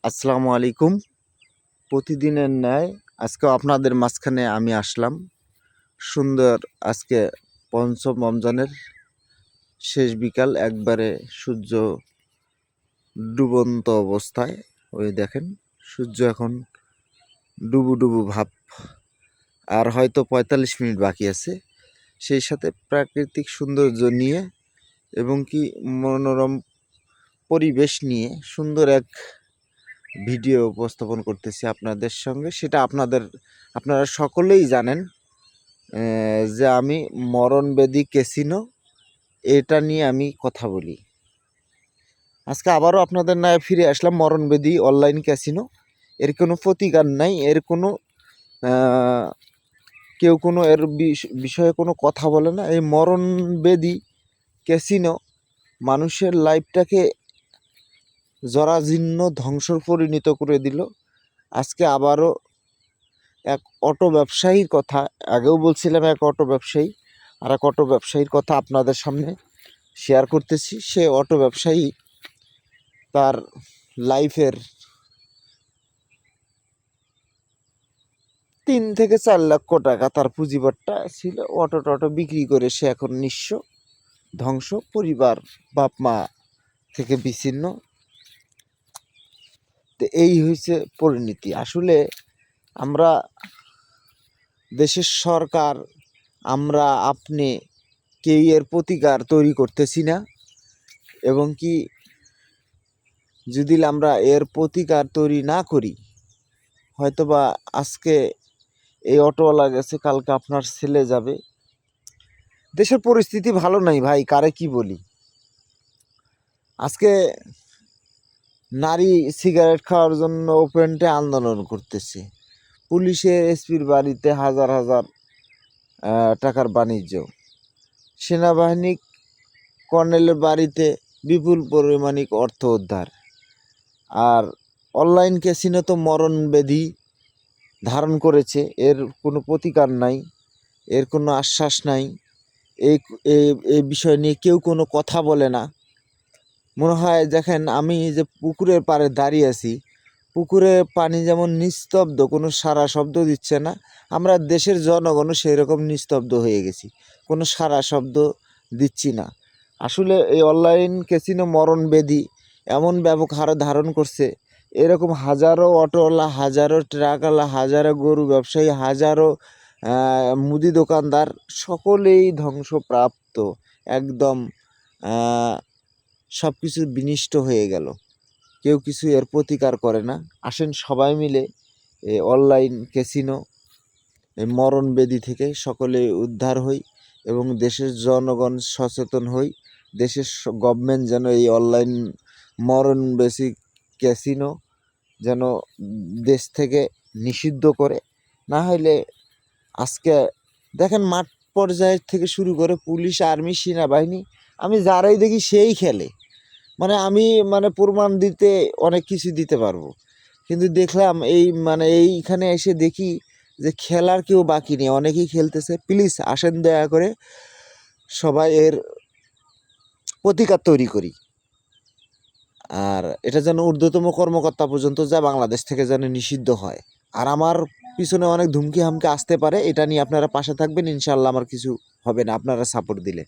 আসসালামু আলাইকুম। প্রতিদিনের ন্যায় আজকেও আপনাদের মাঝখানে আমি আসলাম। সুন্দর আজকে পঞ্চম রমজানের শেষ বিকাল, একবারে সূর্য ডুবন্ত অবস্থায়। ওই দেখেন সূর্য এখন ডুবু ডুবু ভাব, আর হয়তো ৪৫ মিনিট বাকি আছে। সেই সাথে প্রাকৃতিক সৌন্দর্য নিয়ে এবং কি মনোরম পরিবেশ নিয়ে সুন্দর এক ভিডিও উপস্থাপন করতেছি আপনাদের সঙ্গে। সেটা আপনারা সকলেই জানেন যে আমি মরণবেদী ক্যাসিনো এটা নিয়ে আমি কথা বলি। আজকে আবারও আপনাদের নয় ফিরে আসলাম। মরণবেদী অনলাইন ক্যাসিনো, এর কোনো প্রতিকার নাই, এর কোনো কেউ কোনো এর বিষয়ে কোনো কথা বলে না। এই মরণবেদী ক্যাসিনো মানুষের লাইফটাকে জরাজীর্ণ ধ্বংসর পরিণত করে দিল। আজকে আবারও এক অটো ব্যবসায়ীর কথা, আগেও বলছিলাম এক অটো ব্যবসায়ী, আর এক অটো ব্যবসায়ীর কথা আপনাদের সামনে শেয়ার করতেছি। সে অটো ব্যবসায়ী তার লাইফের ৩ থেকে ৪ লক্ষ টাকা তার পুঁজিবাট্টা ছিল। অটো টটো বিক্রি করে সে এখন নিঃস্ব, ধ্বংস, পরিবার বাপ মা থেকে বিচ্ছিন্ন। তো এই হয়েছে পরিণতি। আসলে আমরা দেশের সরকার, আমরা আপনি কেউ এর প্রতিকার তৈরি করতেছি না, এবং কি যদি আমরা এর প্রতিকার তৈরি না করি, হয়তোবা আজকে এই অটোওয়ালা গেছে, কালকে আপনার ছেলে যাবে। দেশের পরিস্থিতি ভালো নাই ভাই, কারে কি বলি। আজকে নারী সিগারেট খাওয়ার জন্য ওপেনটে আন্দোলন করতেছে। পুলিশের এসপির বাড়িতে হাজার হাজার টাকার বাণিজ্য, সেনাবাহিনী কর্নেলের বাড়িতে বিপুল পরিমাণিক অর্থ উদ্ধার। আর অনলাইন ক্যাসিনো তো মরণব্যাধি ধারণ করেছে, এর কোনো প্রতিকার নাই, এর কোনো আশ্বাস নাই। এই বিষয় নিয়ে কেউ কোনো কথা বলে না। মনে হয় দেখেন, আমি যে পুকুরের পাড়ে দাঁড়িয়ে আছি, পুকুরের পানি যেমন নিস্তব্ধ, কোনো সারা শব্দ দিচ্ছে না, আমরা দেশের জনগণও সেই রকম নিস্তব্ধ হয়ে গেছি, কোনো সারা শব্দ দিচ্ছি না। আসলে এই অনলাইন ক্যাসিনো মরণব্যাধি এমন ব্যাপক হারে ধারণ করছে, এরকম হাজারো অটোওয়ালা, হাজারো ট্রাকওয়ালা, হাজারো গরু ব্যবসায়ী, হাজারো মুদি দোকানদার সকলেই ধ্বংসপ্রাপ্ত, একদম সব কিছু বিনষ্ট হয়ে গেল। কেউ কিছু এর প্রতিকার করে না। আসেন সবাই মিলে এই অনলাইন ক্যাসিনো এই মরণব্যাধি থেকে সকলে উদ্ধার হই এবং দেশের জনগণ সচেতন হই। দেশের গভর্নমেন্ট যেন এই অনলাইন মরণব্যাধি ক্যাসিনো যেন দেশ থেকে নিষিদ্ধ করে। না হলে আজকে দেখেন মাঠ পর্যায়ের থেকে শুরু করে পুলিশ, আর্মি, সেনাবাহিনী, আমি যারাই দেখি সেই খেলে। আমি প্রমাণ দিতে অনেক কিছু দিতে পারবো, কিন্তু দেখলাম এইখানে এসে দেখি যে খেলার কেউ বাকি নেই, অনেকেই খেলতেছে। প্লিজ আসেন, দয়া করে সবাই এর প্রতিকার তৈরি করি, আর এটা যেন ঊর্ধ্বতম কর্মকর্তা পর্যন্ত যায়, বাংলাদেশ থেকে যেন নিষিদ্ধ হয়। আর আমার পিছনে অনেক ধুমকি হামকি আসতে পারে, এটা নিয়ে আপনারা পাশে থাকবেন, ইনশাল্লাহ আমার কিছু হবে না আপনারা সাপোর্ট দিলে।